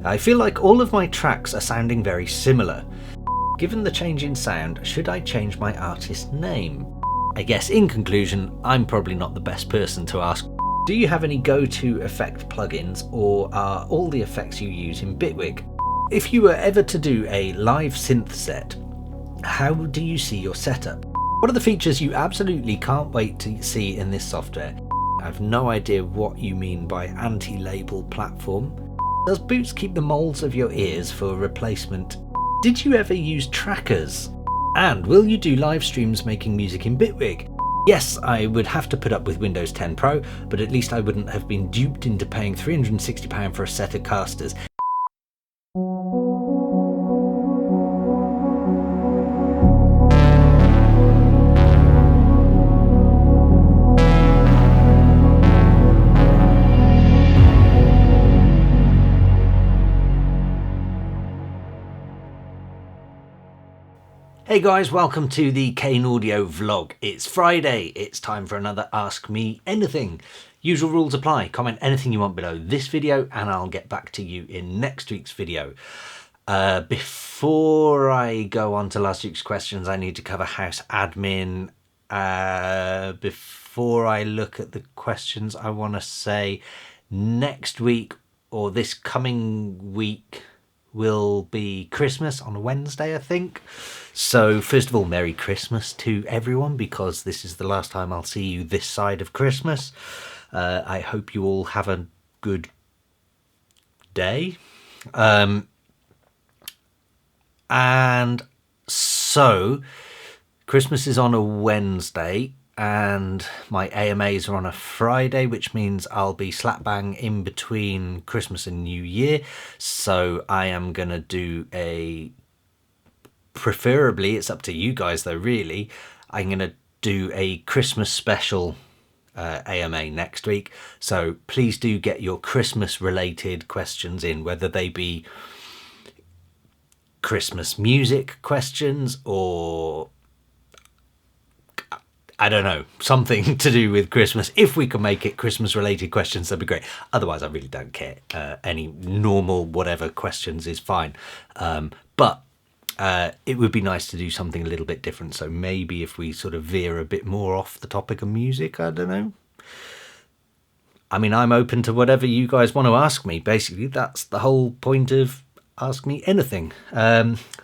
I feel like all of my tracks are sounding very similar. Given the change in sound, should I change my artist name? I guess in conclusion, I'm probably not the best person to ask. Do you have any go-to effect plugins, or are all the effects you use in Bitwig? If you were ever to do a live synth set, how do you see your setup? What are the features you absolutely can't wait to see in this software? I've no idea what you mean by anti-label platform. Does Boots keep the moles of your ears for replacement? Did you ever use trackers? And will you do live streams making music in Bitwig? Yes, I would have to put up with Windows 10 Pro, but at least I wouldn't have been duped into paying £360 for a set of casters. Hey guys, welcome to the Kane Audio vlog. It's Friday, it's time for another Ask Me Anything. Usual rules apply, comment anything you want below this video and I'll get back to you in next week's video. Before I go on to last week's questions, I need to cover house admin. Before I look at the questions, I want to say next week or this coming week will be Christmas on a Wednesday, I think. So first of all, Merry Christmas to everyone, because this is the last time I'll see you this side of Christmas. I hope you all have a good day. And so Christmas is on a Wednesday and my AMAs are on a Friday, which means I'll be slap bang in between Christmas and New Year. So I am going to do preferably, it's up to you guys though, really, I'm going to do a Christmas special AMA next week. So please do get your Christmas related questions in, whether they be Christmas music questions or I don't know, something to do with Christmas. If we can make it Christmas related questions, that'd be great. Otherwise, I really don't care. Any normal whatever questions is fine. But it would be nice to do something a little bit different. So maybe if we sort of veer a bit more off the topic of music, I don't know. I mean, I'm open to whatever you guys want to ask me. Basically, that's the whole point of Ask Me Anything.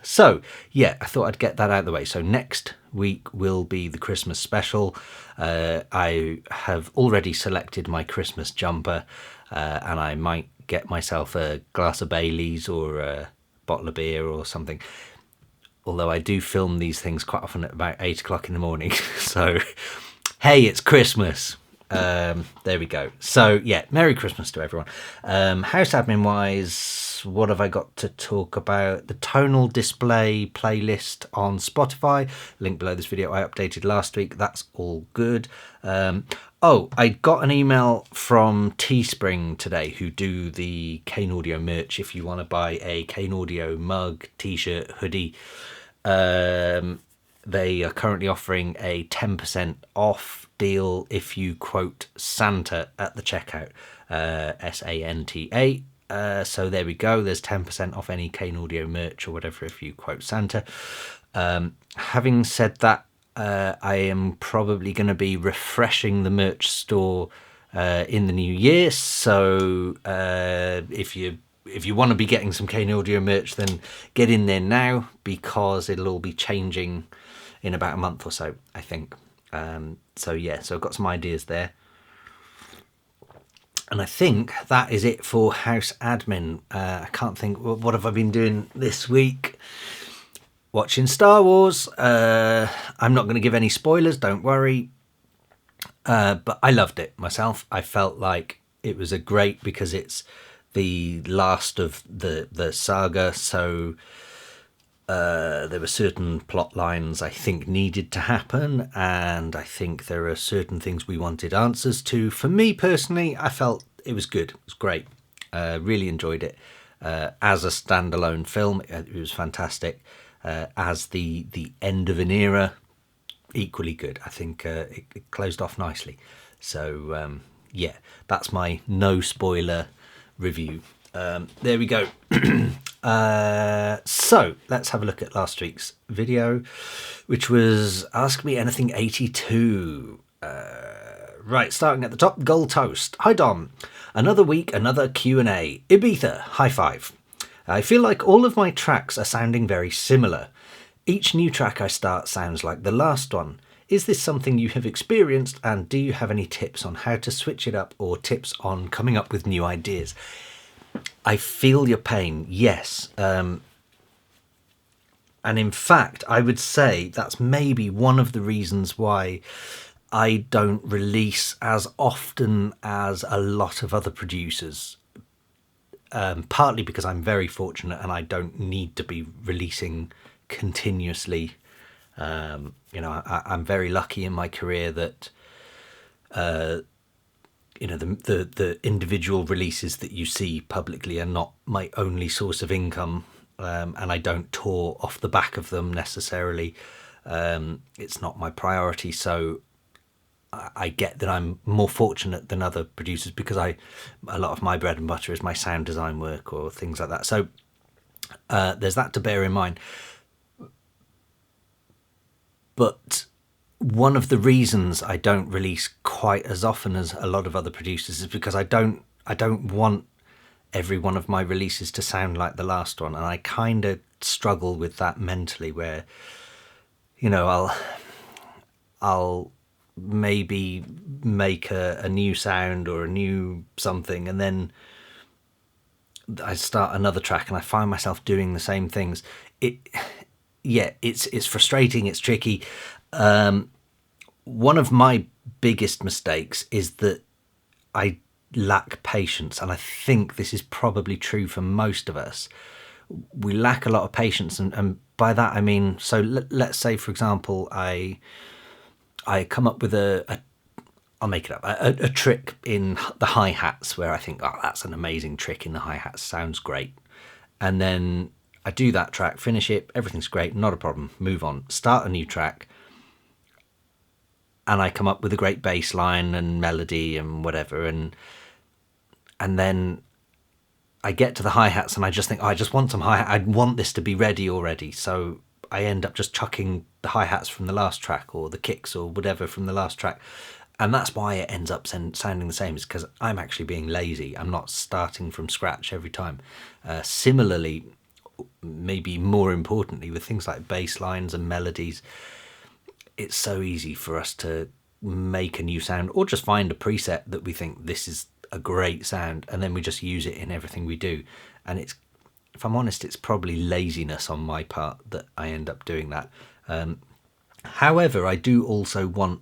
So yeah, I thought I'd get that out of the way. So next week will be the Christmas special. I have already selected my Christmas jumper, and I might get myself a glass of Baileys or a bottle of beer or something. Although I do film these things quite often at about 8 o'clock in the morning. So hey, it's Christmas. There we go. So yeah, Merry Christmas to everyone. House admin wise, what have I got to talk about? The tonal display playlist on Spotify, link below this video, I updated last week. That's all good. Oh, I got an email from Teespring today, who do the Kane Audio merch. If you want to buy a Kane Audio mug, t-shirt, hoodie, they are currently offering a 10% off deal if you quote Santa at the checkout, SANTA. So there we go, there's 10% off any Kane Audio merch or whatever if you quote Santa. Having said that, I am probably going to be refreshing the merch store in the new year. So if you want to be getting some Kane Audio merch, then get in there now, because it'll all be changing in about a month or so, I think. So yeah, so I've got some ideas there. And I think that is it for house admin. I can't think, what have I been doing this week? Watching Star Wars. I'm not going to give any spoilers, don't worry. But I loved it myself. I felt like it was because it's the last of the saga, so there were certain plot lines I think needed to happen, and I think there are certain things we wanted answers to. For me personally, I felt it was good. It was great. Really enjoyed it. As a standalone film, it was fantastic. As the end of an era, equally good. I think it closed off nicely. So yeah, that's my no spoiler review There we go. So let's have a look at last week's video, which was Ask Me Anything 82. Right, starting at the top, Gold Toast. Hi Dom, another week, another Q&A. Ibiza, high five. I feel like all of my tracks are sounding very similar. Each new track I start sounds like the last one. Is this something you have experienced, and do you have any tips on how to switch it up or tips on coming up with new ideas? I feel your pain, yes. And in fact, I would say that's maybe one of the reasons why I don't release as often as a lot of other producers. Partly because I'm very fortunate and I don't need to be releasing continuously. I'm very lucky in my career that the individual releases that you see publicly are not my only source of income, and I don't tour off the back of them necessarily. It's not my priority, so I get that I'm more fortunate than other producers because a lot of my bread and butter is my sound design work or things like that. So there's that to bear in mind. But one of the reasons I don't release quite as often as a lot of other producers is because I don't want every one of my releases to sound like the last one, and I kind of struggle with that mentally. Where, I'll maybe make a new sound or a new something, and then I start another track and I find myself doing the same things. It's frustrating, it's tricky. One of my biggest mistakes is that I lack patience, and I think this is probably true for most of us. We lack a lot of patience, and by that I mean, so let's say, for example, I come up with I'll make it up, a trick in the hi-hats where I think, oh, that's an amazing trick in the hi-hats, sounds great. And then I do that track, finish it, everything's great, not a problem, move on, start a new track, and I come up with a great bass line and melody and whatever, and then I get to the hi-hats and I just think, oh, I just want some hi-hat, I want this to be ready already, so I end up just chucking the hi-hats from the last track or the kicks or whatever from the last track, and that's why it ends up sounding the same, is because I'm actually being lazy. I'm not starting from scratch every time. Similarly, maybe more importantly, with things like bass lines and melodies, it's so easy for us to make a new sound or just find a preset that we think this is a great sound, and then we just use it in everything we do. And it's, if I'm honest, it's probably laziness on my part that I end up doing that. However, I do also want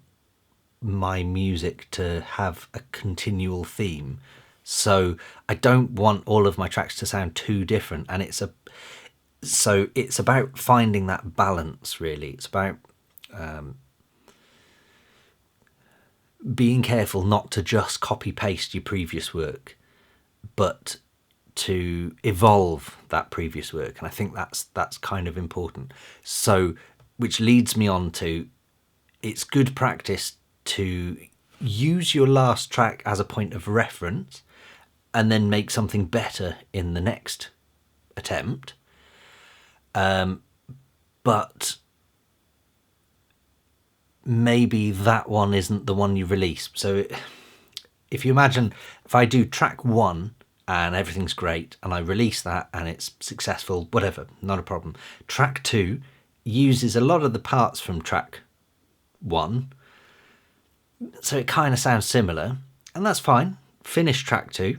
my music to have a continual theme, so I don't want all of my tracks to sound too different, and it's about finding that balance, really. It's about being careful not to just copy paste your previous work, but to evolve that previous work, and I think that's kind of important. So, which leads me on to, it's good practice to use your last track as a point of reference and then make something better in the next attempt. But maybe that one isn't the one you release. So if you imagine, if I do track 1 and everything's great and I release that and it's successful, whatever, not a problem. Track 2 uses a lot of the parts from track 1, so it kind of sounds similar, and that's fine. Finish track 2,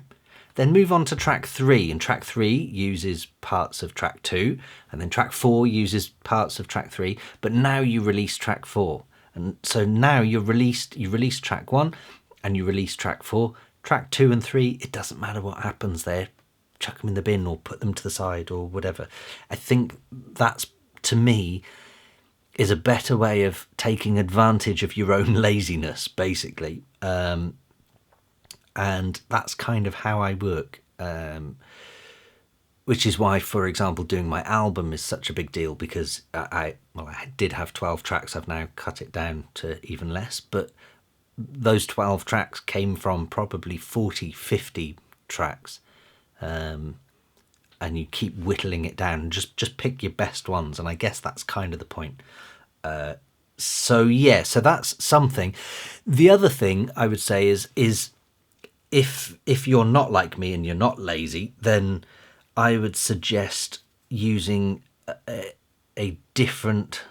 then move on to track 3, and track 3 uses parts of track 2, and then track 4 uses parts of track 3, but now you release track 4. And so now you release track 1 and you release track 4. Track 2 and 3, it doesn't matter what happens there. Chuck them in the bin or put them to the side or whatever. I think that's, to me, is a better way of taking advantage of your own laziness, basically. And that's kind of how I work. Which is why, for example, doing my album is such a big deal, because I did have 12 tracks. I've now cut it down to even less, but those 12 tracks came from probably 40, 50 tracks and you keep whittling it down. Just pick your best ones, and I guess that's kind of the point. So that's something. The other thing I would say is if you're not like me and you're not lazy, then I would suggest using a different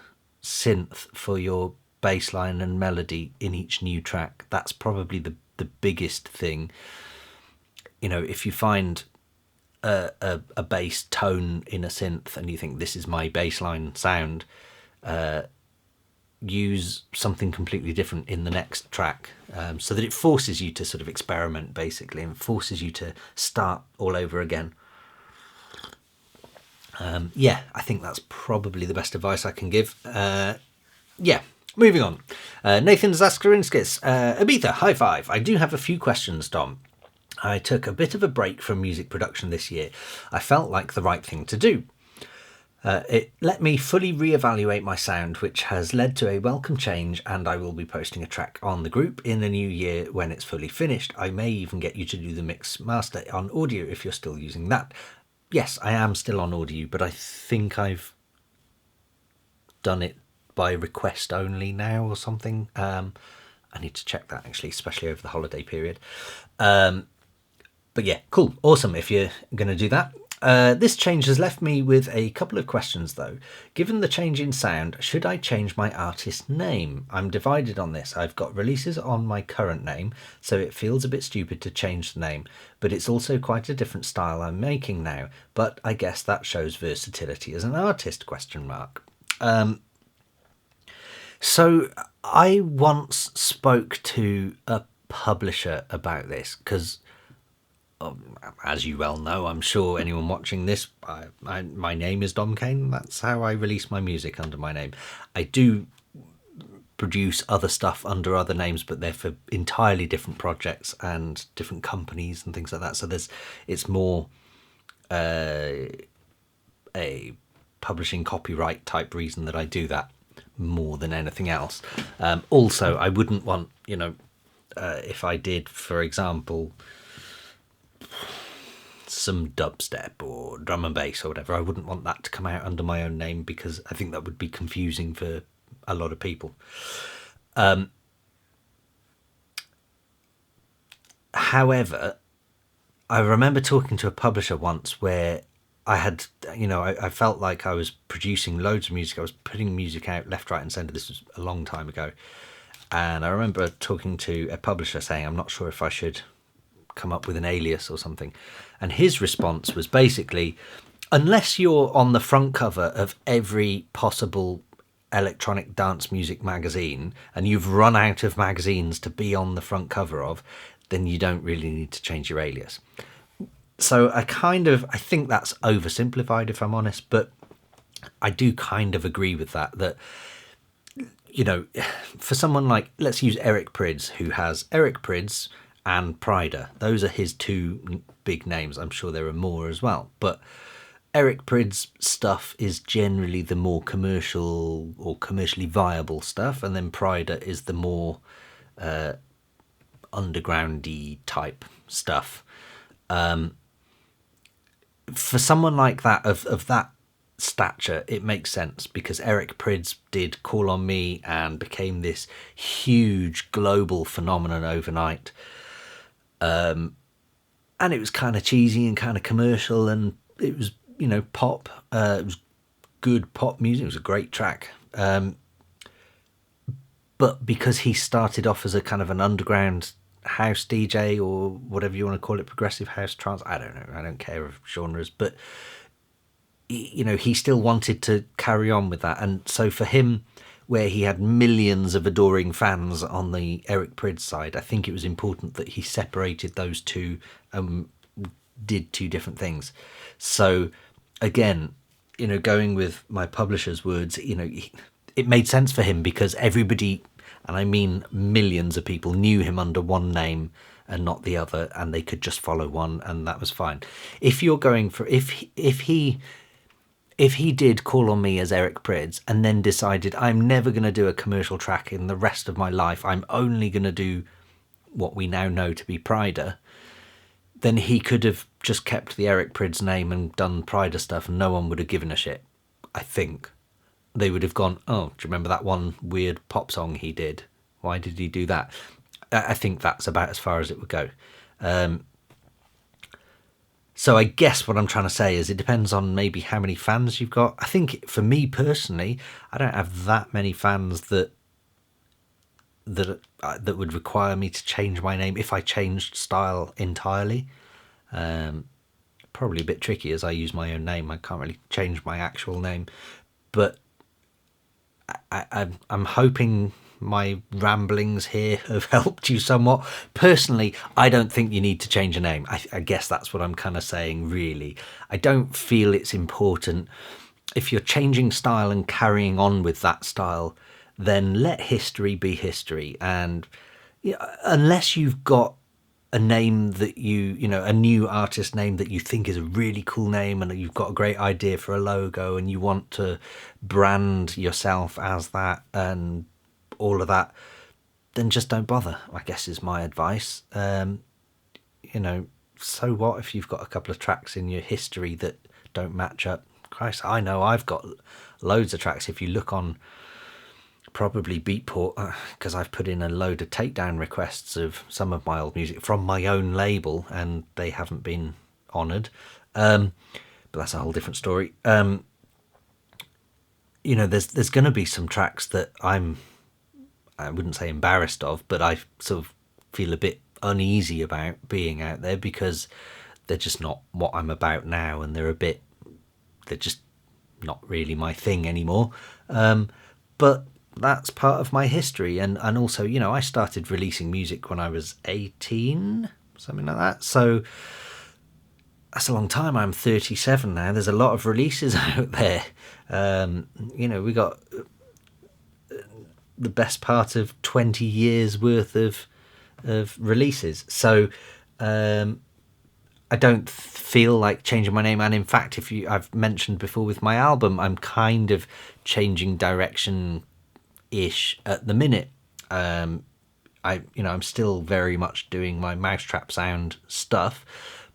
synth for your bass line and melody in each new track. That's probably the biggest thing. If you find a bass tone in a synth and you think this is my bass line sound, use something completely different in the next track, so that it forces you to sort of experiment, basically, and forces you to start all over again. I think that's probably the best advice I can give. Moving on. Nathan Zaskarinskis, Ibiza, high five. I do have a few questions, Dom. I took a bit of a break from music production this year. I felt like the right thing to do. It let me fully reevaluate my sound, which has led to a welcome change, and I will be posting a track on the group in the new year when it's fully finished. I may even get you to do the mix master on Audio if you're still using that. Yes, I am still on Audio, but I think I've done it by request only now or something. I need to check that, actually, especially over the holiday period. But yeah, cool, awesome if you're going to do that. This change has left me with a couple of questions, though. Given the change in sound, should I change my artist name? I'm divided on this. I've got releases on my current name, so it feels a bit stupid to change the name, but it's also quite a different style I'm making now. But I guess that shows versatility as an artist, ? So I once spoke to a publisher about this, because as you well know, I'm sure anyone watching this, my name is Dom Kane. That's how I release my music, under my name. I do produce other stuff under other names, but they're for entirely different projects and different companies and things like that. So it's more a publishing copyright type reason that I do that more than anything else. Also, I wouldn't want, if I did, for example, some dubstep or drum and bass or whatever, I wouldn't want that to come out under my own name, because I think that would be confusing for a lot of people. However, I remember talking to a publisher once where I had, I felt like I was producing loads of music. I was putting music out left, right and centre. This was a long time ago. And I remember talking to a publisher saying, I'm not sure if I should come up with an alias or something. And his response was basically, unless you're on the front cover of every possible electronic dance music magazine and you've run out of magazines to be on the front cover of, then you don't really need to change your alias. So I think that's oversimplified, if I'm honest, but I do kind of agree with that, for someone like, let's use Eric Prydz, who has Eric Prydz and Pryda. Those are his two big names. I'm sure there are more as well, but Eric Prydz stuff is generally the more commercial or commercially viable stuff, and then Pryda is the more undergroundy type stuff. For someone like that, of that stature, it makes sense, because Eric Prydz did Call on Me and became this huge global phenomenon overnight. And it was kind of cheesy and kind of commercial, and it was, pop. It was good pop music. It was a great track. But because he started off as a kind of an underground house DJ, or whatever you want to call it, progressive house, trance, I don't know, I don't care of genres, but he still wanted to carry on with that. And so for him, where he had millions of adoring fans on the Eric Prydz side, I think it was important that he separated those two and did two different things. So again, going with my publisher's words, it made sense for him, because everybody, and I mean millions of people, knew him under one name and not the other, and they could just follow one, and that was fine. If you're going for, if he did Call on Me as Eric Prydz and then decided, I'm never going to do a commercial track in the rest of my life, I'm only going to do what we now know to be Pryda, then he could have just kept the Eric Prydz name and done Pryda stuff, and no one would have given a shit. I think they would have gone, oh, do you remember that one weird pop song he did? Why did he do that? I think that's about as far as it would go. So I guess what I'm trying to say is it depends on maybe how many fans you've got. I think for me personally, I don't have that many fans that would require me to change my name if I changed style entirely. Probably a bit tricky as I use my own name. I can't really change my actual name, but I'm hoping my ramblings here have helped you somewhat. Personally, I don't think you need to change a name. I guess that's what I'm kind of saying, really. I don't feel it's important. If you're changing style and carrying on with that style, then let history be history. And unless you've got a name that a new artist name that you think is a really cool name, and you've got a great idea for a logo and you want to brand yourself as that and all of that, then just don't bother, I guess, is my advice. So what if you've got a couple of tracks in your history that don't match up? Christ, I know I've got loads of tracks. If you look on probably Beatport, because I've put in a load of takedown requests of some of my old music from my own label and they haven't been honoured, but that's a whole different story. There's going to be some tracks that I wouldn't say embarrassed of, but I sort of feel a bit uneasy about being out there because they're just not what I'm about now, and they're just not really my thing anymore. But that's part of my history, and also, I started releasing music when I was 18, something like that. So that's a long time. I'm 37 now. There's a lot of releases out there. We got the best part of 20 years worth of releases. So I don't feel like changing my name. And in fact, I've mentioned before with my album, I'm kind of changing direction-ish at the minute. I'm still very much doing my Mousetrap sound stuff,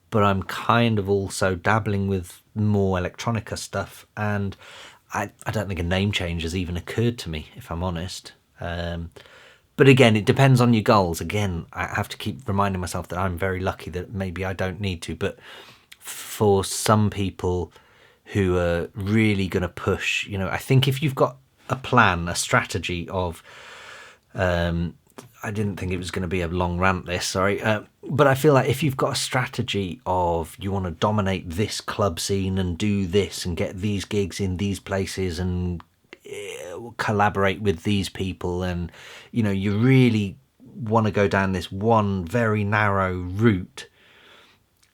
but I'm kind of also dabbling with more electronica stuff, and I don't think a name change has even occurred to me, if I'm honest. But again, it depends on your goals. Again, I have to keep reminding myself that I'm very lucky that maybe I don't need to. But for some people who are really going to push, I think if you've got a plan, a strategy of... I didn't think it was going to be a long rant, this, sorry. But I feel like if you've got a strategy of you want to dominate this club scene and do this and get these gigs in these places and collaborate with these people, and, you really want to go down this one very narrow route,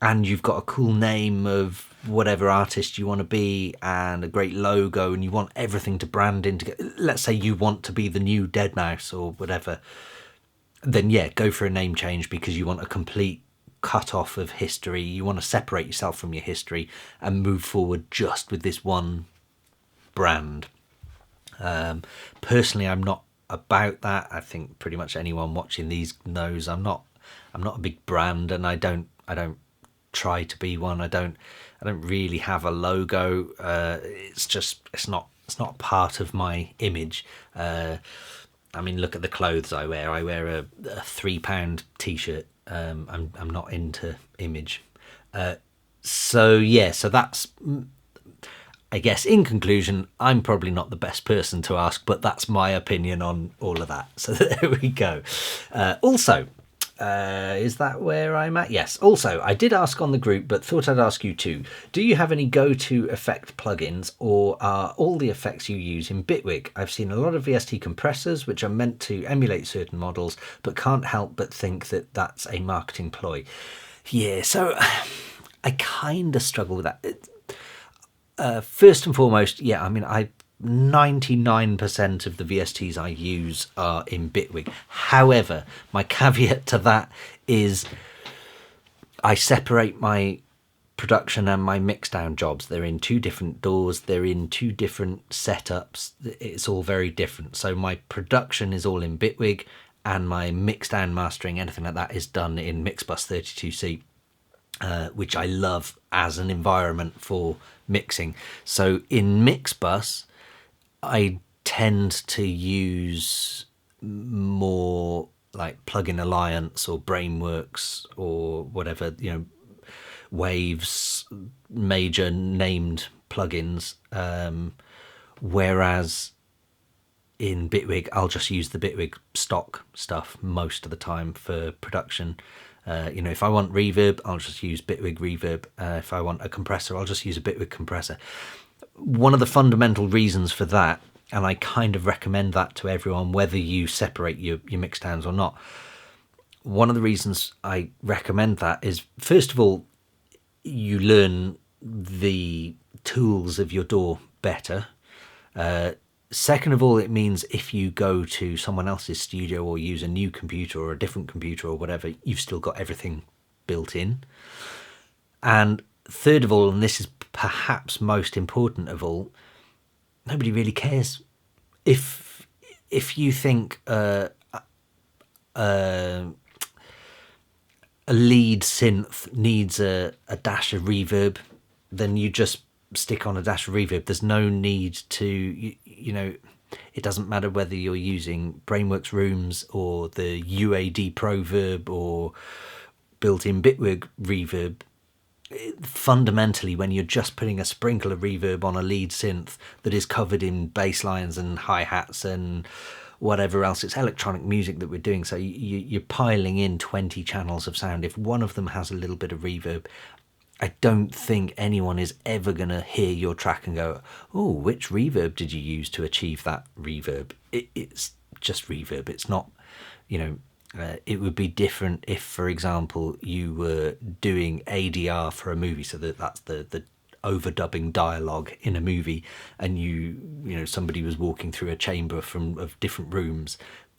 and you've got a cool name of whatever artist you want to be and a great logo, and you want everything to brand in together. Let's say you want to be the new Deadmau5 or whatever. Then yeah, go for a name change because you want a complete cut off of history. You want to separate yourself from your history and move forward just with this one brand. Personally, I'm not about that. I think pretty much anyone watching these knows I'm not a big brand, and I don't try to be one. I don't really have a logo. It's not part of my image. Look at the clothes I wear. I wear a £3 t-shirt. I'm not into image. So that's, I guess, in conclusion, I'm probably not the best person to ask, but that's my opinion on all of that. So there we go. Also, is that where I'm at? Yes. Also, I did ask on the group, but thought I'd ask you too. Do you have any go-to effect plugins, or are all the effects you use in Bitwig? I've seen a lot of VST compressors, which are meant to emulate certain models, but can't help but think that that's a marketing ploy. Yeah, so I kind of struggle with that. First and foremost, 99% of the VSTs I use are in Bitwig. However, my caveat to that is I separate my production and my mixdown jobs. They're in two different doors. They're in two different setups. It's all very different. So my production is all in Bitwig, and my mixdown, mastering, anything like that is done in Mixbus 32C. which I love as an environment for mixing. So in Mixbus, I tend to use more like Plugin Alliance or Brainworks or whatever, Waves, major named plugins. Whereas in Bitwig, I'll just use the Bitwig stock stuff most of the time for production. If I want reverb, I'll just use Bitwig reverb. If I want a compressor, I'll just use a Bitwig compressor. One of the fundamental reasons for that, and I kind of recommend that to everyone, whether you separate your mixdowns or not, one of the reasons I recommend that is, first of all, you learn the tools of your DAW better. Second of all, it means if you go to someone else's studio or use a new computer or a different computer or whatever, you've still got everything built in. And third of all, and this is perhaps most important of all, nobody really cares. If you think a lead synth needs a dash of reverb, then you just stick on a dash of reverb. There's no need to, it doesn't matter whether you're using Brainworks Rooms or the UAD Proverb or built-in Bitwig reverb. Fundamentally, when you're just putting a sprinkle of reverb on a lead synth that is covered in bass lines and hi-hats and whatever else, it's electronic music that we're doing, so you're piling in 20 channels of sound. If one of them has a little bit of reverb, I don't think anyone is ever going to hear your track and go, oh, which reverb did you use to achieve that reverb? It's just reverb. It's not, it would be different if, for example, you were doing ADR for a movie, so that's the overdubbing dialogue in a movie, and somebody was walking through a chamber of different rooms.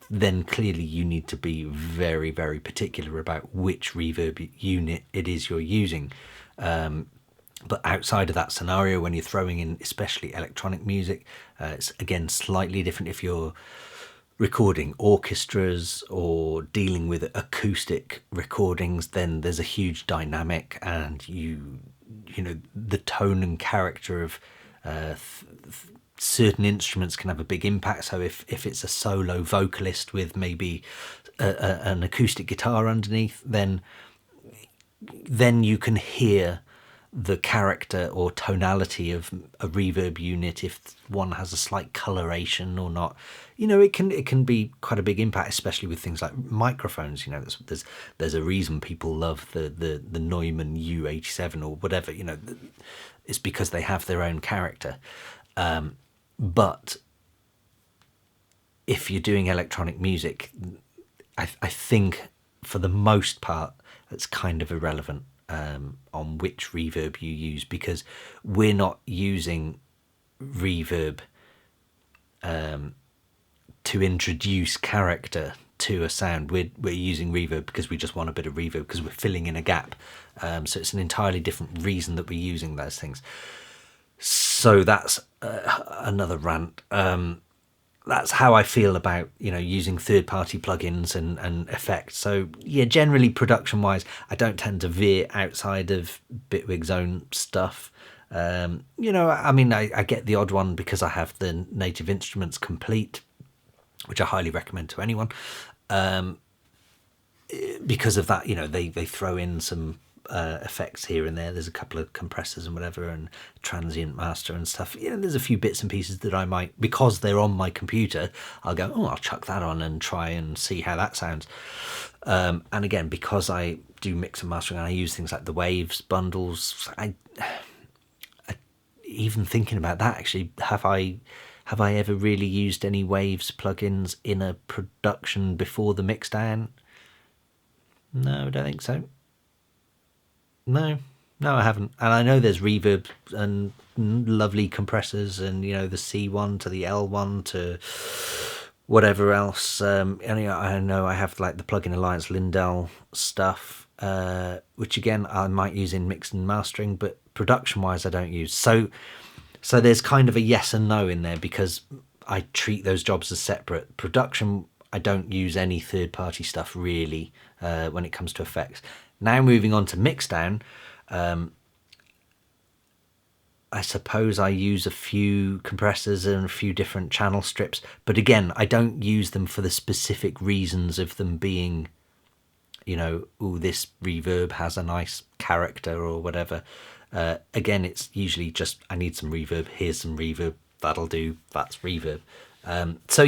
Then clearly you need to be very, very particular about which reverb unit it is you're using. But outside of that scenario, when you're throwing in especially electronic music, it's again slightly different. If you're recording orchestras or dealing with acoustic recordings, then there's a huge dynamic, and the tone and character of certain instruments can have a big impact. So if it's a solo vocalist with maybe an acoustic guitar underneath, then you can hear the character or tonality of a reverb unit if one has a slight coloration or not. It can be quite a big impact, especially with things like microphones. There's a reason people love the Neumann U87 or whatever. It's because they have their own character. But if you're doing electronic music, I think for the most part it's kind of irrelevant on which reverb you use, because we're not using reverb to introduce character to a sound. We're using reverb because we just want a bit of reverb, because we're filling in a gap. So it's an entirely different reason that we're using those things. So that's another rant. That's how I feel about using third-party plugins and effects. So yeah, generally production-wise, I don't tend to veer outside of Bitwig's own stuff. I get the odd one because I have the Native Instruments Complete, which I highly recommend to anyone. Because of that, they throw in some effects here and there. There's a couple of compressors and whatever, and transient master and stuff. There's a few bits and pieces that I might, because they're on my computer, I'll go, I'll chuck that on and try and see how that sounds. And again, because I do mix and mastering and I use things like the Waves bundles, I even thinking about that, actually, have I ever really used any Waves plugins in a production before the mixdown? No, I don't think so. No, I haven't. And I know there's reverb and lovely compressors and, the C1 to the L1 to whatever else. And I know I have like the Plugin Alliance Lindell stuff, which again, I might use in mix and mastering, but production-wise, I don't use. So there's kind of a yes and no in there, because I treat those jobs as separate. Production, I don't use any third-party stuff really when it comes to effects. Now moving on to mixdown, I suppose I use a few compressors and a few different channel strips, but again, I don't use them for the specific reasons of them being, oh, this reverb has a nice character or whatever. Again, it's usually just, I need some reverb, here's some reverb, that'll do, that's reverb. So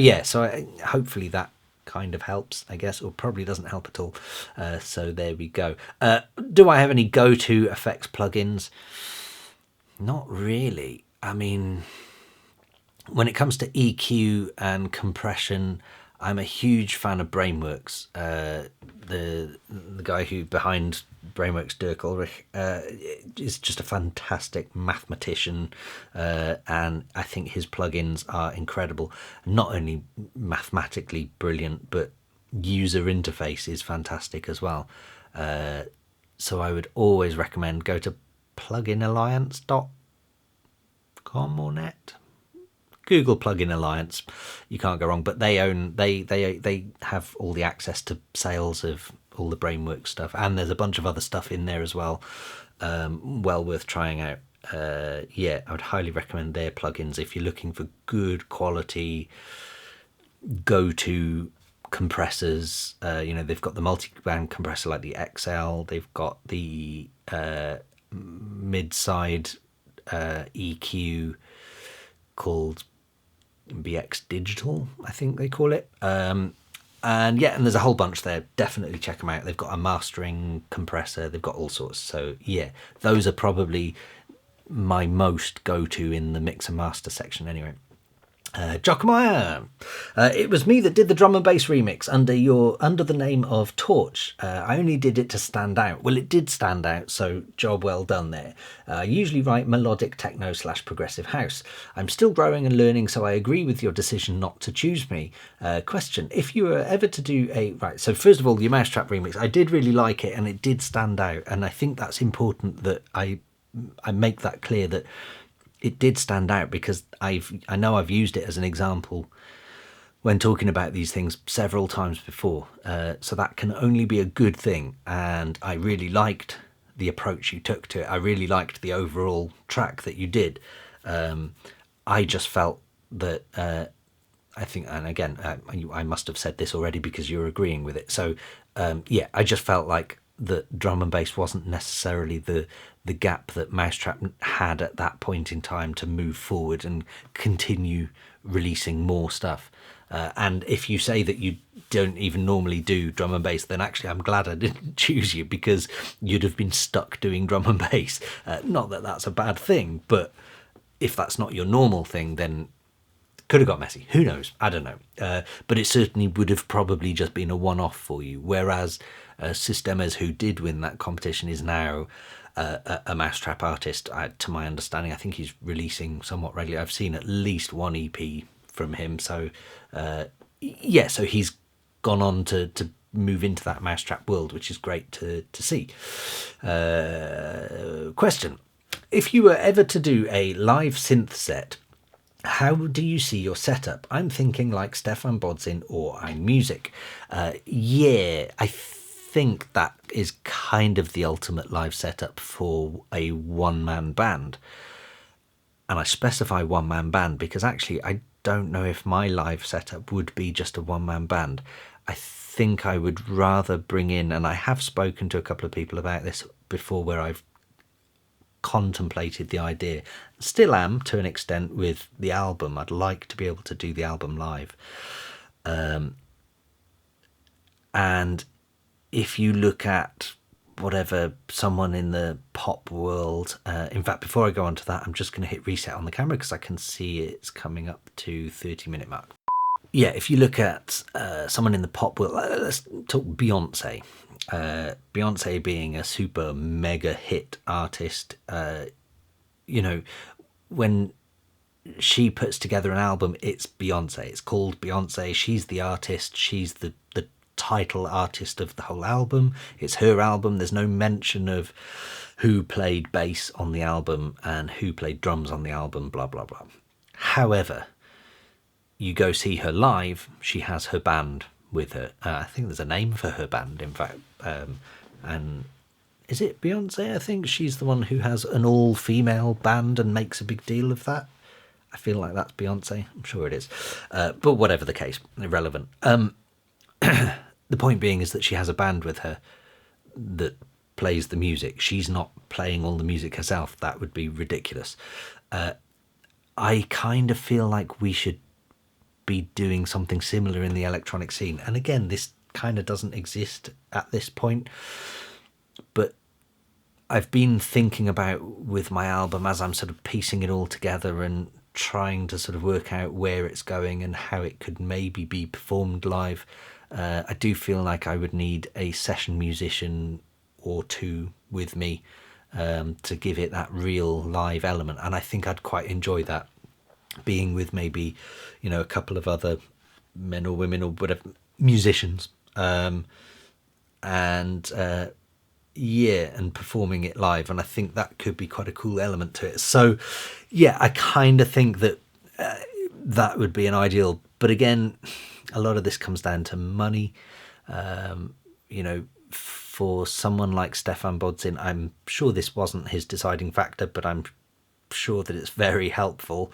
hopefully that kind of helps, I guess, or probably doesn't help at all. So there we go. Do I have any go-to effects plugins? Not really. I mean, when it comes to EQ and compression, I'm a huge fan of Brainworks. The guy who behind Brainworks, Dirk Ulrich, is just a fantastic mathematician, and I think his plugins are incredible. Not only mathematically brilliant, but user interface is fantastic as well. So I would always recommend go to pluginalliance.com or net. Google Plugin Alliance, you can't go wrong. But they have all the access to sales of all the Brainworks stuff, and there's a bunch of other stuff in there as well. Well worth trying out. I would highly recommend their plugins if you're looking for good quality go-to compressors. They've got the multi-band compressor like the XL. They've got the mid-side EQ called BX Digital, I think they call it. And there's a whole bunch there. Definitely check them out. They've got a mastering compressor. They've got all sorts. So yeah, those are probably my most go-to in the mix and master section anyway. Jockemeyer, it was me that did the drum and bass remix under the name of Torch. I only did it to stand out. Well, it did stand out, so job well done there. I usually write melodic techno / progressive house. I'm still growing and learning, so I agree with your decision not to choose me. Question: if you were ever to do so first of all, your Mousetrap remix, I did really like it and it did stand out, and I think that's important that I make that clear, that it did stand out, because I know I've used it as an example when talking about these things several times before. So that can only be a good thing. And I really liked the approach you took to it. I really liked the overall track that you did. I just felt that, I think, and again, I must have said this already because you're agreeing with it. So I just felt like the drum and bass wasn't necessarily the gap that Mousetrap had at that point in time to move forward and continue releasing more stuff. And if you say that you don't even normally do drum and bass, then actually I'm glad I didn't choose you, because you'd have been stuck doing drum and bass. Not that that's a bad thing, but if that's not your normal thing, then could have got messy. Who knows? I don't know. But it certainly would have probably just been a one-off for you. Whereas Systemas, who did win that competition, is now a Mousetrap artist. To my understanding, I think he's releasing somewhat regularly. I've seen at least one EP from him. So so he's gone on to move into that Mousetrap world, which is great to see. Question: if you were ever to do a live synth set, how do you see your setup? I'm thinking like Stefan Bodzin or iMusic. I think that is kind of the ultimate live setup for a one-man band. And I specify one-man band because actually I don't know if my live setup would be just a one-man band. I think I would rather bring in, and I have spoken to a couple of people about this before, where I've contemplated the idea, still am to an extent with the album. I'd like to be able to do the album live. And if you look at whatever, someone in the pop world, in fact, before I go on to that, I'm just going to hit reset on the camera because I can see it's coming up to 30-minute mark. Yeah, if you look at someone in the pop world, let's talk Beyonce. Beyonce being a super mega hit artist, when she puts together an album, it's Beyonce. It's called Beyonce. She's the artist. She's the title artist of the whole album. It's her album. There's no mention of who played bass on the album and who played drums on the album, blah, blah, blah. However, you go see her live, she has her band with her. I think there's a name for her band, in fact. And is it Beyonce? I think she's the one who has an all-female band and makes a big deal of that. I feel like that's Beyonce. I'm sure it is. But whatever the case, irrelevant. The point being is that she has a band with her that plays the music. She's not playing all the music herself. That would be ridiculous. I kind of feel like we should be doing something similar in the electronic scene. And again, this kind of doesn't exist at this point. But I've been thinking about with my album as I'm sort of piecing it all together and trying to sort of work out where it's going and how it could maybe be performed live. I do feel like I would need a session musician or two with me to give it that real live element. And I think I'd quite enjoy that, being with maybe, a couple of other men or women or whatever, musicians. And performing it live. And I think that could be quite a cool element to it. So, yeah, I kind of think that that would be an ideal. But again, a lot of this comes down to money. For someone like Stefan Bodzin, I'm sure this wasn't his deciding factor, but I'm sure that it's very helpful.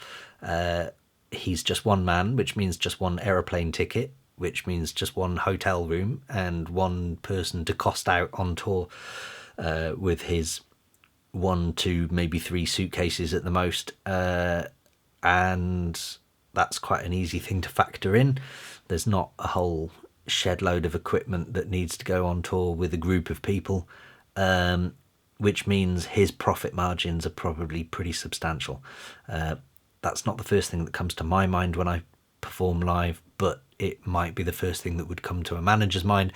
He's just one man, which means just one aeroplane ticket, which means just one hotel room and one person to cost out on tour with his 1, 2, maybe 3 suitcases at the most. And that's quite an easy thing to factor in. There's not a whole shed load of equipment that needs to go on tour with a group of people, which means his profit margins are probably pretty substantial. That's not the first thing that comes to my mind when I perform live, but it might be the first thing that would come to a manager's mind,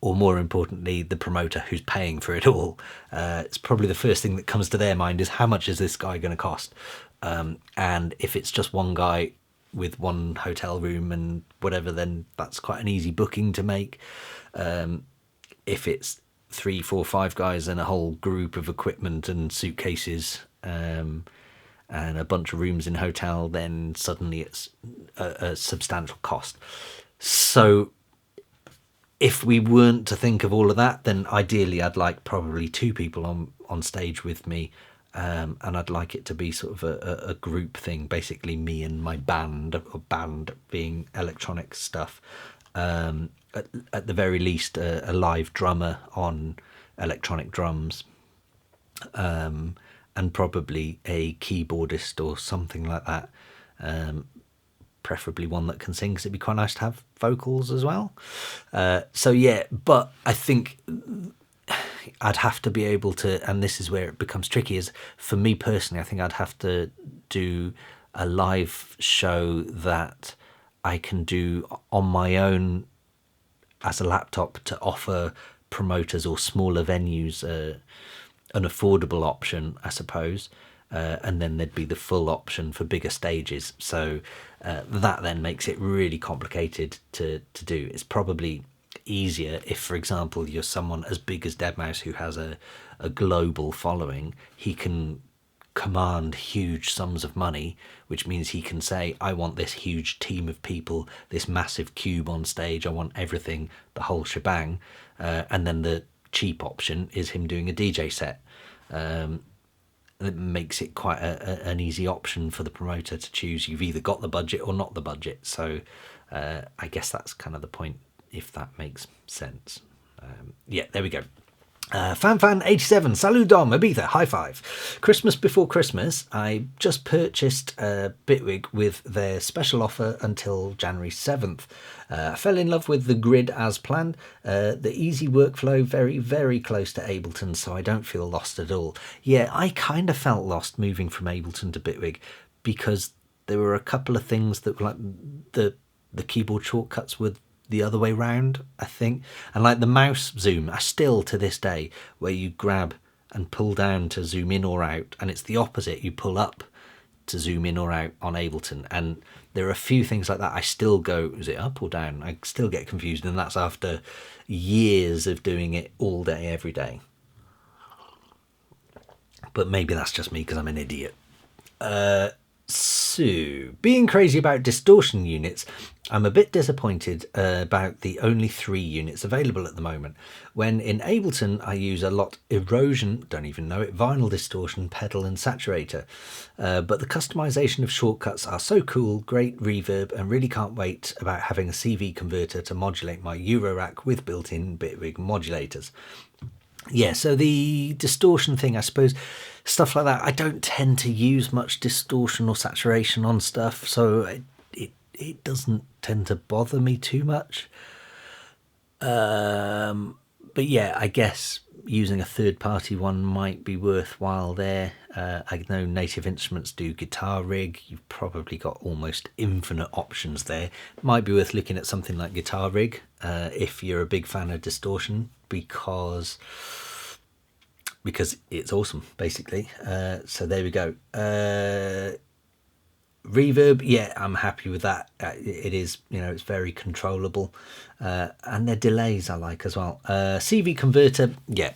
or more importantly, the promoter who's paying for it all. It's probably the first thing that comes to their mind is, how much is this guy going to cost? And if it's just one guy with one hotel room and whatever, then that's quite an easy booking to make. If it's 3, 4, 5 guys and a whole group of equipment and suitcases, and a bunch of rooms in hotel, then suddenly it's a substantial cost. So if we weren't to think of all of that, then ideally I'd like probably 2 people on stage with me, and I'd like it to be sort of a group thing, basically me and my band, or band being electronic stuff. At the very least, a live drummer on electronic drums, and probably a keyboardist or something like that, preferably one that can sing, because it'd be quite nice to have vocals as well. But I think I'd have to be able to, and this is where it becomes tricky, is for me personally, I think I'd have to do a live show that I can do on my own as a laptop to offer promoters or smaller venues an affordable option, I suppose, and then there'd be the full option for bigger stages. So that then makes it really complicated to do. It's probably easier if, for example, you're someone as big as deadmau5 who has a global following. He can command huge sums of money, which means he can say, I want this huge team of people, this massive cube on stage, I want everything, the whole shebang. And then the cheap option is him doing a DJ set. It makes it quite an easy option for the promoter to choose. You've either got the budget or not the budget. So I guess that's kind of the point, if that makes sense. There we go. Fanfan87, salut Dom, Ibiza, high five. Christmas before Christmas, I just purchased Bitwig with their special offer until January 7th. I fell in love with the grid as planned, the easy workflow, very, very close to Ableton, so I don't feel lost at all. Yeah, I kind of felt lost moving from Ableton to Bitwig, because there were a couple of things that were like the keyboard shortcuts were the other way round, I think, and like the mouse zoom, I still to this day, where you grab and pull down to zoom in or out, and it's the opposite, you pull up to zoom in or out on Ableton. And there are a few things like that I still go, is it up or down? I still get confused, and that's after years of doing it all day every day. But maybe that's just me because I'm an idiot. So, being crazy about distortion units, I'm a bit disappointed about the only 3 units available at the moment. When in Ableton, I use a lot erosion, don't even know it, vinyl distortion, pedal and saturator. But the customization of shortcuts are so cool, great reverb, and really can't wait about having a CV converter to modulate my Eurorack with built-in Bitwig modulators. Yeah, so the distortion thing, I suppose, stuff like that, I don't tend to use much distortion or saturation on stuff, so it doesn't tend to bother me too much. But yeah, I guess using a third-party one might be worthwhile there. I know Native Instruments do Guitar Rig. You've probably got almost infinite options there. Might be worth looking at something like Guitar Rig if you're a big fan of distortion, because it's awesome, basically. So there we go. Reverb, yeah, I'm happy with that. It is, it's very controllable, and their delays I like as well. CV converter, yeah.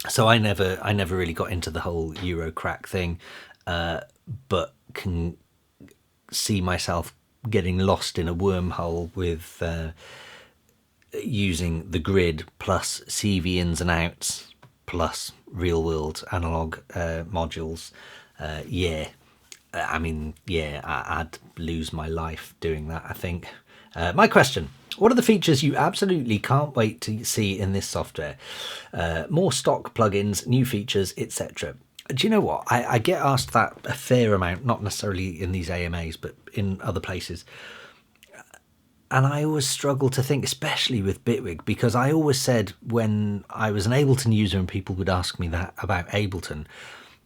So I never really got into the whole Eurocrack thing, but can see myself getting lost in a wormhole with using the grid plus CV ins and outs plus real world analog modules. Yeah. I mean, yeah, I'd lose my life doing that, I think. My question, what are the features you absolutely can't wait to see in this software? More stock plugins, new features, etc. Do you know what? I get asked that a fair amount, not necessarily in these AMAs, but in other places. And I always struggle to think, especially with Bitwig, because I always said when I was an Ableton user and people would ask me that about Ableton,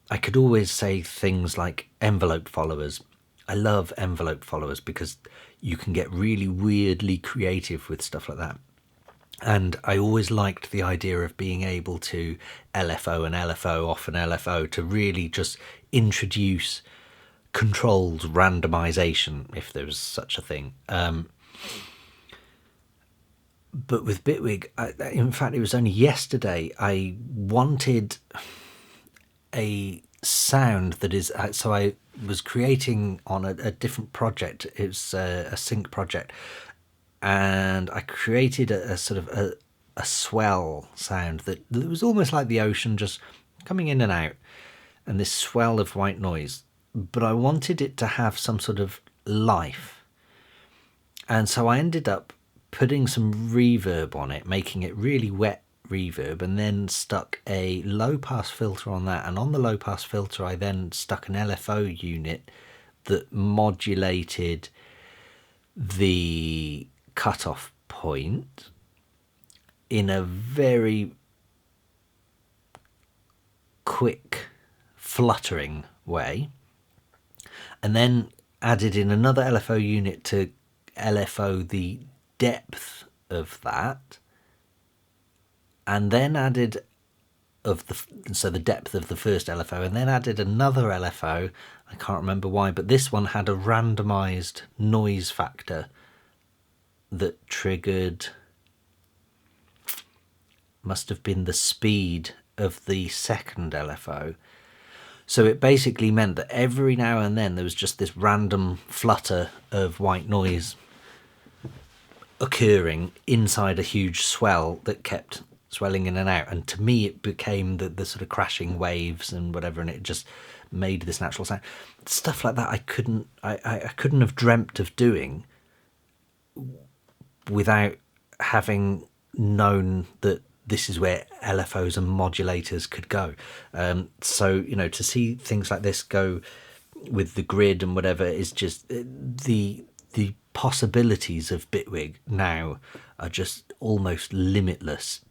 I could always say things like envelope followers. I love envelope followers because you can get really weirdly creative with stuff like that. And I always liked the idea of being able to LFO and LFO off an LFO to really just introduce controlled randomization, if there was such a thing. But with Bitwig, in fact, it was only yesterday I wanted a sound that is, so I was creating on a different project. It's a sync project, and I created a sort of a swell sound that was almost like the ocean just coming in and out, and this swell of white noise, but I wanted it to have some sort of life, and so I ended up putting some reverb on it, making it really wet reverb, and then stuck a low pass filter on that, and on the low pass filter I then stuck an LFO unit that modulated the cutoff point in a very quick fluttering way, and then added in another LFO unit to LFO the depth of that, and then added the depth of the first LFO, and then added another LFO. I can't remember why, but this one had a randomized noise factor that triggered, must have been the speed of the second LFO. So it basically meant that every now and then there was just this random flutter of white noise occurring inside a huge swell that kept swelling in and out, and to me it became the sort of crashing waves and whatever, and it just made this natural sound. Stuff like that I couldn't have dreamt of doing without having known that this is where LFOs and modulators could go. So to see things like this go with the grid and whatever is just the possibilities of Bitwig now are just almost limitless,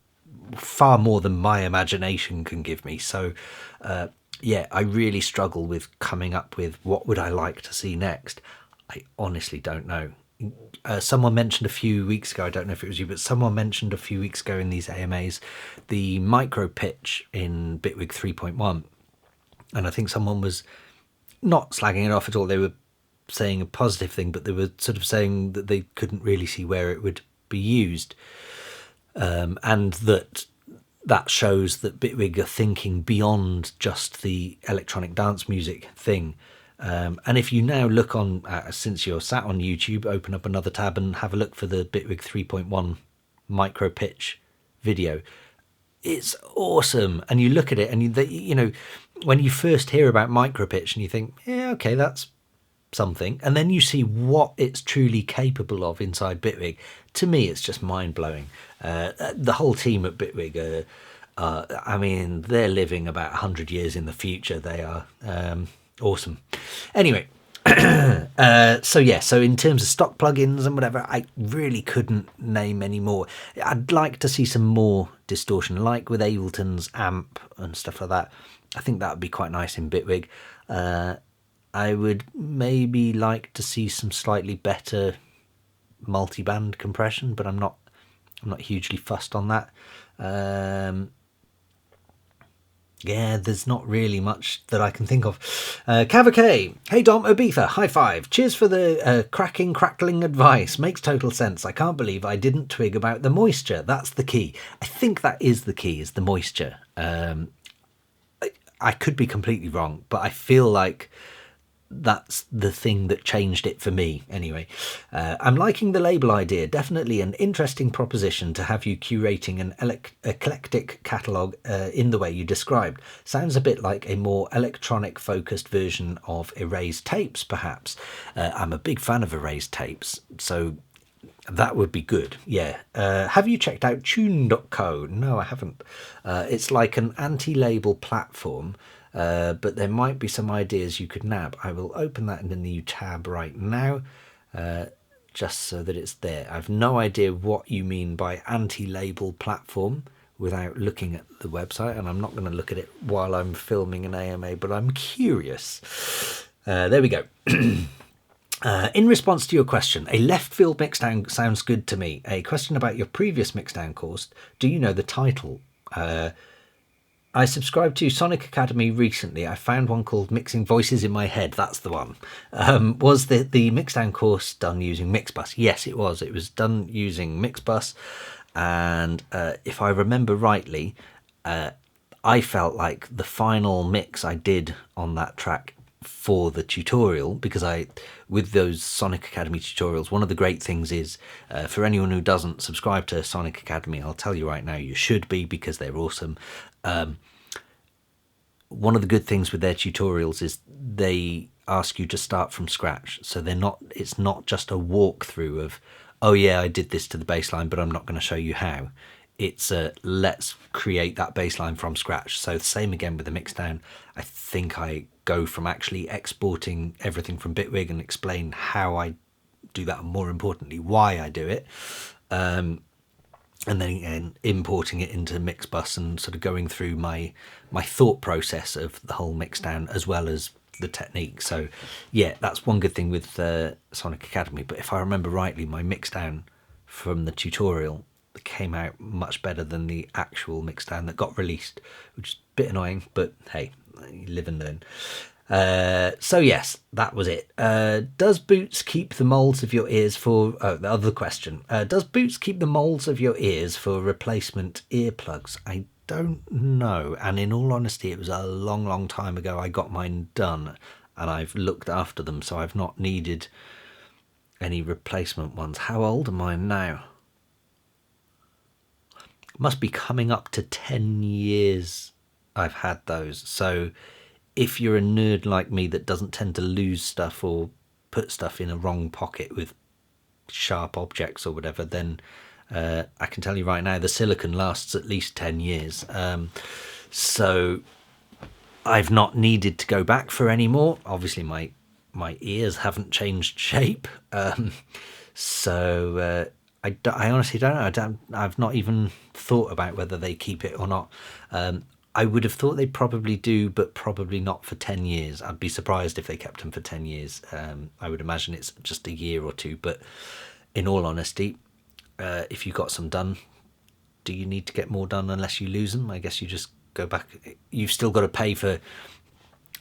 far more than my imagination can give me. So yeah, I really struggle with coming up with what would I like to see next. I honestly don't know. Someone mentioned a few weeks ago, I don't know if it was you, but someone mentioned a few weeks ago in these AMAs the micro pitch in Bitwig 3.1, and I think someone was not slagging it off at all. They were saying a positive thing, but they were sort of saying that they couldn't really see where it would be used, and that shows that Bitwig are thinking beyond just the electronic dance music thing. And if you now look on, since you're sat on YouTube, open up another tab and have a look for the Bitwig 3.1 micro pitch video. It's awesome. And you look at it and you know, when you first hear about micro pitch and you think, yeah, okay, that's something, and then you see what it's truly capable of inside Bitwig. To me, it's just mind-blowing. The whole team at Bitwig I mean, they're living about 100 years in the future. They are awesome. Anyway, so in terms of stock plugins and whatever, I really couldn't name any more. I'd like to see some more distortion, like with Ableton's amp and stuff like that. I think that would be quite nice in Bitwig. I would maybe like to see some slightly better multi-band compression, but I'm not hugely fussed on that. Yeah, there's not really much that I can think of. Cavacay, hey Dom, Ibiza, high five. Cheers for the crackling advice. Makes total sense. I can't believe I didn't twig about the moisture. That's the key. I think that is the key, is the moisture. I could be completely wrong, but I feel like that's the thing that changed it for me anyway. I'm liking the label idea. Definitely an interesting proposition to have you curating an eclectic catalogue in the way you described. Sounds a bit like a more electronic focused version of Erased Tapes, perhaps. I'm a big fan of Erased Tapes, so that would be good. Yeah. Have you checked out tune.co? No, I haven't. It's like an anti-label platform, but there might be some ideas you could nab. I will open that in a new tab right now, just so that it's there. I've no idea what you mean by anti-label platform without looking at the website, and I'm not going to look at it while I'm filming an AMA, but I'm curious. There we go. In response to your question, a left field mixdown sounds good to me. A question about your previous mixdown course. Do you know the title? I subscribed to Sonic Academy recently. I found one called Mixing Voices in My Head. That's the one. Was the mixdown course done using Mixbus? Yes, it was. It was done using Mixbus. And if I remember rightly, I felt like the final mix I did on that track for the tutorial, because with those Sonic Academy tutorials, one of the great things is, for anyone who doesn't subscribe to Sonic Academy, I'll tell you right now, you should be, because they're awesome. One of the good things with their tutorials is they ask you to start from scratch, so it's not just a walkthrough of, oh yeah, I did this to the bass line, but I'm not going to show you how. It's let's create that bass line from scratch. So the same again with the mixdown. I think I go from actually exporting everything from Bitwig and explain how I do that, and more importantly why I do it, and then importing it into Mixbus and sort of going through my thought process of the whole mixdown as well as the technique. So yeah, that's one good thing with Sonic Academy. But if I remember rightly, my mixdown from the tutorial came out much better than the actual mixdown that got released, which is a bit annoying, but hey, you live and learn. So yes, that was it. Does Boots keep the molds of your ears for... Oh, the other question. Does Boots keep the molds of your ears for replacement earplugs? I don't know. And in all honesty, it was a long, long time ago I got mine done, and I've looked after them, so I've not needed any replacement ones. How old am I now? Must be coming up to 10 years I've had those. So if you're a nerd like me that doesn't tend to lose stuff or put stuff in a wrong pocket with sharp objects or whatever, then I can tell you right now the silicon lasts at least 10 years. So I've not needed to go back for any more. Obviously my ears haven't changed shape. So I honestly don't know. I've not even thought about whether they keep it or not. I would have thought they probably do, but probably not for 10 years. I'd be surprised if they kept them for 10 years. I would imagine it's just a year or two. But in all honesty, if you got some done, do you need to get more done unless you lose them? I guess you just go back. You've still got to pay for...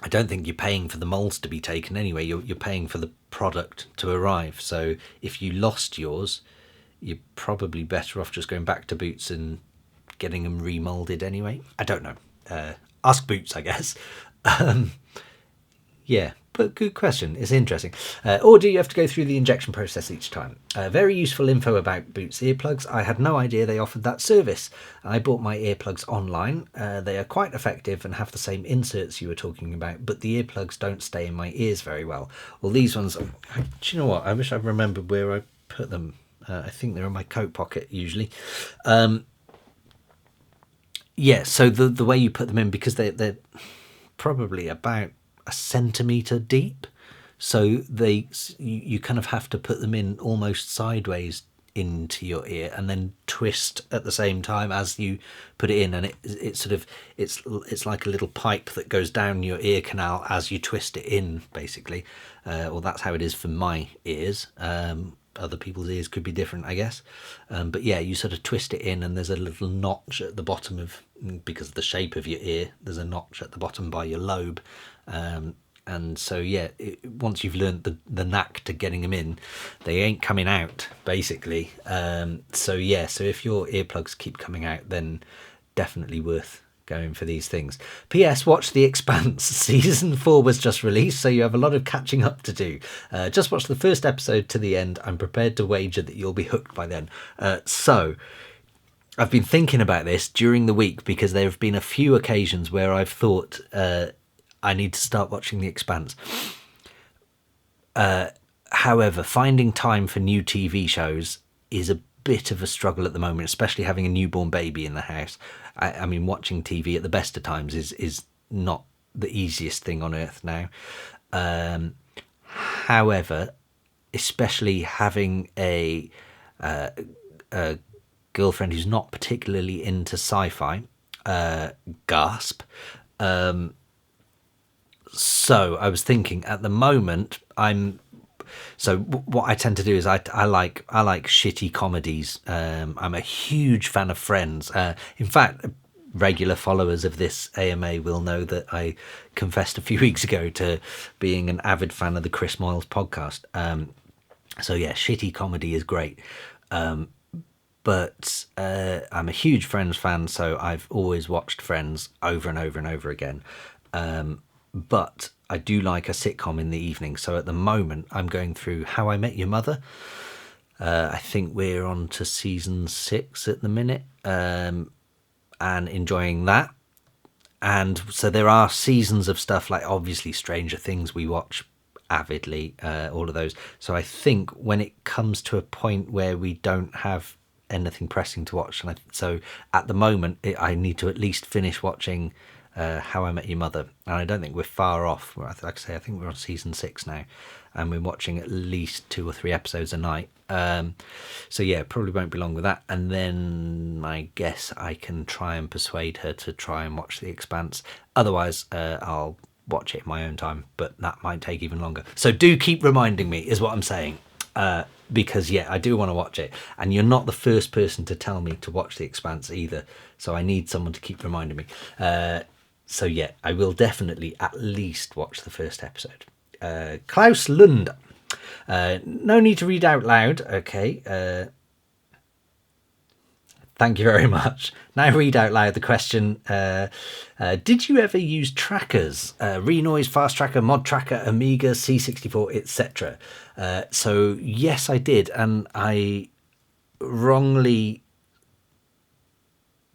I don't think you're paying for the molds to be taken anyway. You're paying for the product to arrive. So if you lost yours, you're probably better off just going back to Boots and getting them remolded anyway. I don't know. Ask Boots, I guess. Yeah, but good question. It's interesting. Or do you have to go through the injection process each time? Very useful info about Boots earplugs. I had no idea they offered that service. I bought my earplugs online. They are quite effective and have the same inserts you were talking about, but the earplugs don't stay in my ears very well. Well, these ones, do you know what? I wish I remembered where I put them. I think they're in my coat pocket usually. Yeah, so the way you put them in, because they're probably about a centimetre deep, so you kind of have to put them in almost sideways into your ear and then twist at the same time as you put it in, and it's like a little pipe that goes down your ear canal as you twist it in, basically. Well, that's how it is for my ears. Other people's ears could be different, I guess. But yeah, you sort of twist it in, and there's a little notch at the bottom because of the shape of your ear, there's a notch at the bottom by your lobe. And so, yeah, once you've learned the knack to getting them in, they ain't coming out, basically. So if your earplugs keep coming out, then definitely worth going for these things. P.S. Watch The Expanse. Season 4 was just released, so you have a lot of catching up to do. Just watch the first episode to the end. I'm prepared to wager that you'll be hooked by then. So I've been thinking about this during the week, because there have been a few occasions where I've thought I need to start watching The Expanse. However, finding time for new TV shows is a bit of a struggle at the moment, especially having a newborn baby in the house. I mean, watching TV at the best of times is not the easiest thing on earth now. However, especially having a girlfriend who's not particularly into sci-fi, gasp. So I was thinking, at the moment, what I tend to do is I like shitty comedies. I'm a huge fan of Friends. In fact, regular followers of this AMA will know that I confessed a few weeks ago to being an avid fan of the Chris Moyles podcast. So yeah, shitty comedy is great. But I'm a huge Friends fan, so I've always watched Friends over and over and over again. But I do like a sitcom in the evening. So at the moment, I'm going through How I Met Your Mother. I think we're on to season 6 at the minute, and enjoying that. And so there are seasons of stuff like, obviously, Stranger Things we watch avidly, all of those. So I think when it comes to a point where we don't have anything pressing to watch, so at the moment, I need to at least finish watching How I Met Your Mother, and I don't think we're far off. Like I say, I think we're on season 6 now, and we're watching at least 2 or 3 episodes a night. So yeah, probably won't be long with that, and then I guess I can try and persuade her to try and watch The Expanse. Otherwise, I'll watch it in my own time, but that might take even longer. So do keep reminding me, is what I'm saying. Because yeah, I do want to watch it, and you're not the first person to tell me to watch The Expanse either, so I need someone to keep reminding me. So yeah, I will definitely at least watch the first episode. Klaus Lund. No need to read out loud. Okay. Thank you very much. Now read out loud the question. Did you ever use trackers? Renoise, Fast Tracker, Mod Tracker, Amiga, C64, etc. So yes, I did. And I wrongly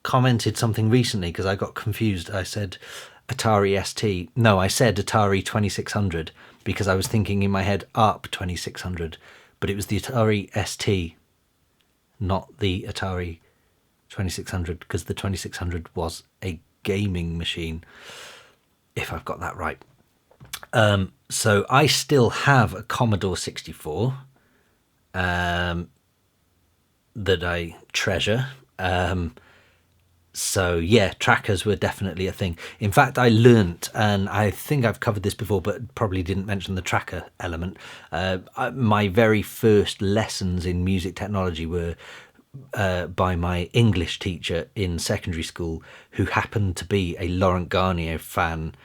commented something recently because I got confused. I said Atari ST. No, I said Atari 2600 because I was thinking in my head ARP 2600, but it was the Atari ST, not the Atari 2600, because the 2600 was a gaming machine, if I've got that right. So I still have a Commodore 64 that I treasure. So yeah, trackers were definitely a thing. In fact, I learnt, and I think I've covered this before, but probably didn't mention the tracker element. My very first lessons in music technology were by my English teacher in secondary school, who happened to be a Laurent Garnier fan.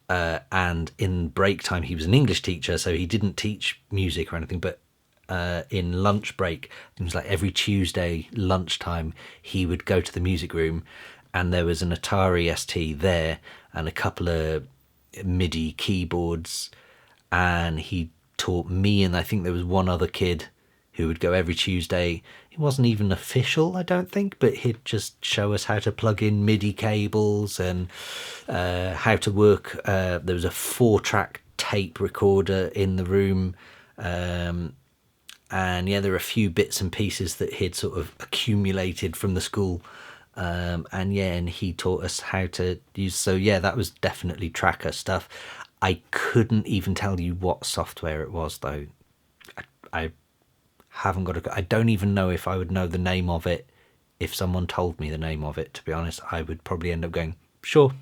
And in break time, he was an English teacher, so he didn't teach music or anything, but in lunch break, it was like every Tuesday lunchtime, he would go to the music room, and there was an Atari ST there and a couple of MIDI keyboards and he taught me, and I think there was one other kid who would go every Tuesday. It wasn't even official, I don't think, but he'd just show us how to plug in MIDI cables and how to work. There was a 4-track tape recorder in the room. And yeah, there are a few bits and pieces that he'd sort of accumulated from the school. And he taught us how to use. So yeah, that was definitely tracker stuff. I couldn't even tell you what software it was, though. I haven't got I don't even know if I would know the name of it if someone told me the name of it. To be honest, I would probably end up going sure.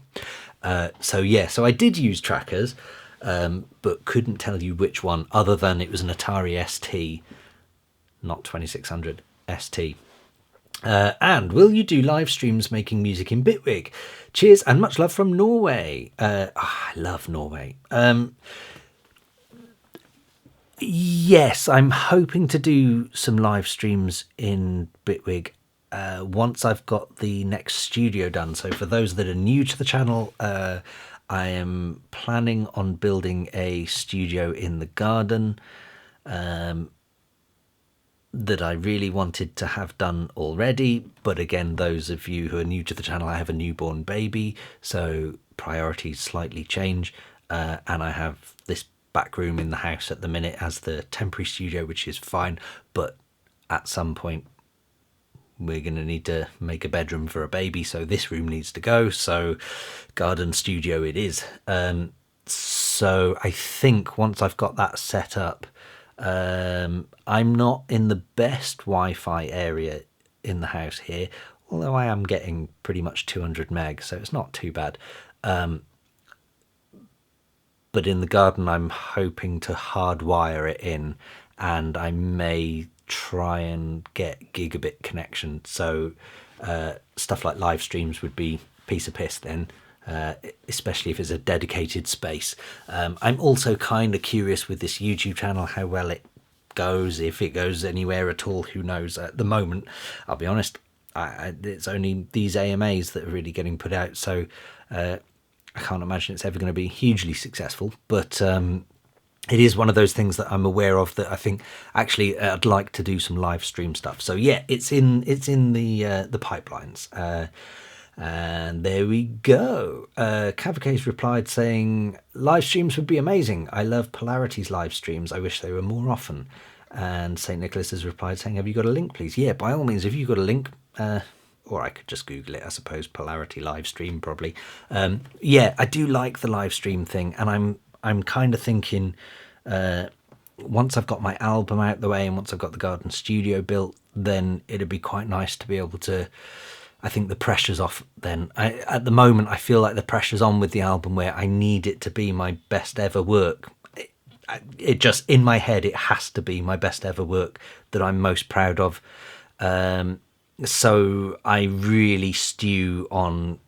So I did use trackers, but couldn't tell you which one, other than it was an Atari ST, not 2600 ST. And will you do live streams making music in Bitwig? Cheers and much love from Norway. I love Norway. Yes, I'm hoping to do some live streams in Bitwig once I've got the next studio done. So for those that are new to the channel, I am planning on building a studio in the garden that I really wanted to have done already. But again, those of you who are new to the channel, I have a newborn baby, so priorities slightly change. And I have this back room in the house at the minute as the temporary studio, which is fine. But at some point, we're going to need to make a bedroom for a baby, so this room needs to go. So garden studio it is. So I think once I've got that set up, I'm not in the best Wi-Fi area in the house here, although I am getting pretty much 200 meg, so it's not too bad. But in the garden, I'm hoping to hardwire it in, and I may try and get gigabit connection. So stuff like live streams would be piece of piss then, especially if it's a dedicated space. I'm also kind of curious with this YouTube channel how well it goes, if it goes anywhere at all, who knows. At the moment, I'll be honest, it's only these AMAs that are really getting put out, so I can't imagine it's ever going to be hugely successful, but it is one of those things that I'm aware of that I think actually I'd like to do some live stream stuff. So yeah, it's in the pipelines. And there we go. Cavacase replied saying, live streams would be amazing. I love Polarity's live streams. I wish they were more often. And St. Nicholas has replied saying, have you got a link, please? Yeah, by all means, if you've got a link, or I could just Google it, I suppose, Polarity live stream probably. Yeah, I do like the live stream thing, and I'm kind of thinking once I've got my album out the way and once I've got the garden studio built, then it'd be quite nice to be able to, I think the pressure's off then. At the moment, I feel like the pressure's on with the album where I need it to be my best ever work. It just, in my head, it has to be my best ever work that I'm most proud of. So I really stew on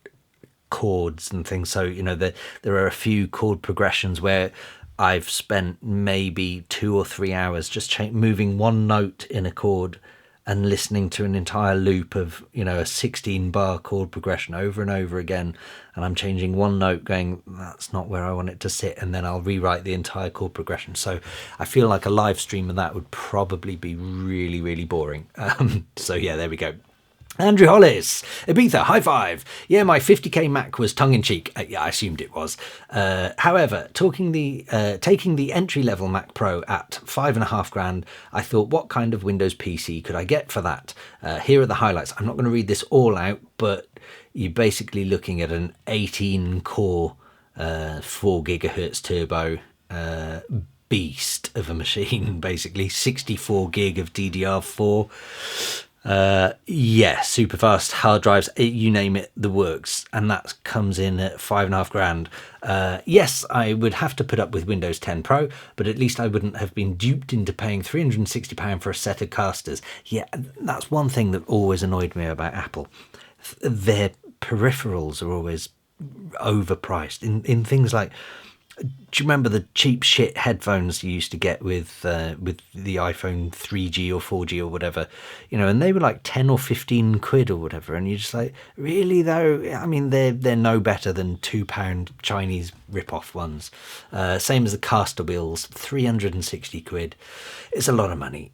chords and things. So, you know, there are a few chord progressions where I've spent maybe 2 or 3 hours just moving one note in a chord and listening to an entire loop of, you know, a 16-bar chord progression over and over again. And I'm changing one note going, that's not where I want it to sit. And then I'll rewrite the entire chord progression. So I feel like a live stream of that would probably be really, really boring. So yeah, there we go. Andrew Hollis, Ibiza, high five. Yeah, my 50k Mac was tongue-in-cheek. Yeah, I assumed it was. However, taking the entry-level Mac Pro at $5,500, I thought, what kind of Windows PC could I get for that? Here are the highlights. I'm not going to read this all out, but you're basically looking at an 18-core, 4 gigahertz turbo beast of a machine, basically 64 gig of DDR4. Yeah, super fast hard drives, you name it, the works, and that comes in at $5,500. Yes, I would have to put up with Windows 10 Pro, but at least I wouldn't have been duped into paying £360 for a set of casters. Yeah, that's one thing that always annoyed me about Apple. Their peripherals are always overpriced in things like do you remember the cheap shit headphones you used to get with the iPhone 3G or 4G or whatever, and they were like 10 or 15 quid or whatever, and you're just like, really though? I mean, they're no better than £2 Chinese rip-off ones. Same as the caster wheels, 360 quid. It's a lot of money.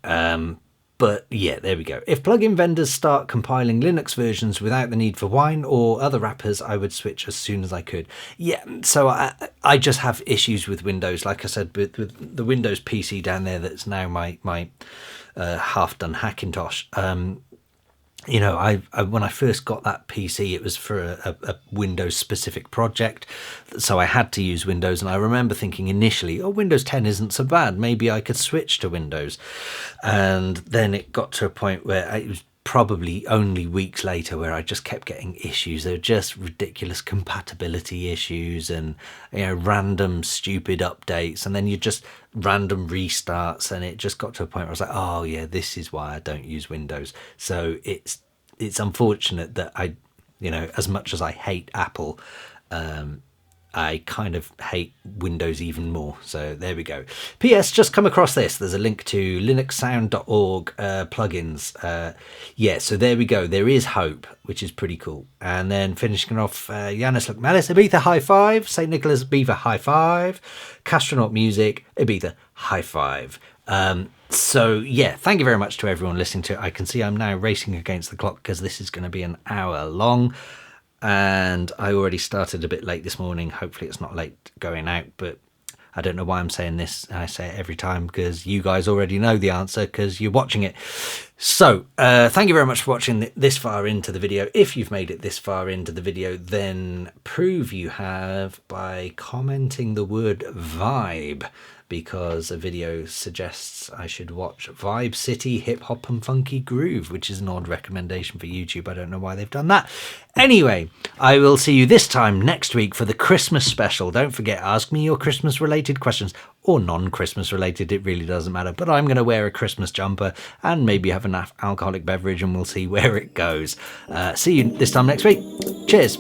But yeah, there we go. If plugin vendors start compiling Linux versions without the need for Wine or other wrappers, I would switch as soon as I could. Yeah, so I just have issues with Windows. Like I said, with the Windows PC down there that's now my half-done Hackintosh. When I first got that PC, it was for a Windows-specific project, so I had to use Windows, and I remember thinking initially, Windows 10 isn't so bad, maybe I could switch to Windows. And then it got to a point where it was probably only weeks later where I just kept getting issues. They were just ridiculous compatibility issues and random stupid updates, and then you just random restarts, and it just got to a point where I was like, oh yeah, this is why I don't use Windows. So it's unfortunate that I, as much as I hate Apple, I kind of hate Windows even more. So there we go. PS, just come across this. There's a link to linuxsound.org plugins. So there we go. There is hope, which is pretty cool. And then finishing off, Yanis Lukmalis, Ibiza high five. St. Nicholas, Ibiza high five. Castronaut Music, Ibiza high five. So yeah, thank you very much to everyone listening to it. I can see I'm now racing against the clock because this is going to be an hour long. And I already started a bit late this morning. Hopefully it's not late going out, but I don't know why I'm saying this. I say it every time because you guys already know the answer because you're watching it. So thank you very much for watching this far into the video. If you've made it this far into the video, then prove you have by commenting the word vibe, because a video suggests I should watch Vibe City Hip Hop and Funky Groove, which is an odd recommendation for YouTube. I don't know why they've done that. Anyway, I will see you this time next week for the Christmas special. Don't forget, ask me your Christmas related questions, or non-Christmas related, it really doesn't matter. But I'm going to wear a Christmas jumper and maybe have an alcoholic beverage, and we'll see where it goes. See you this time next week. Cheers.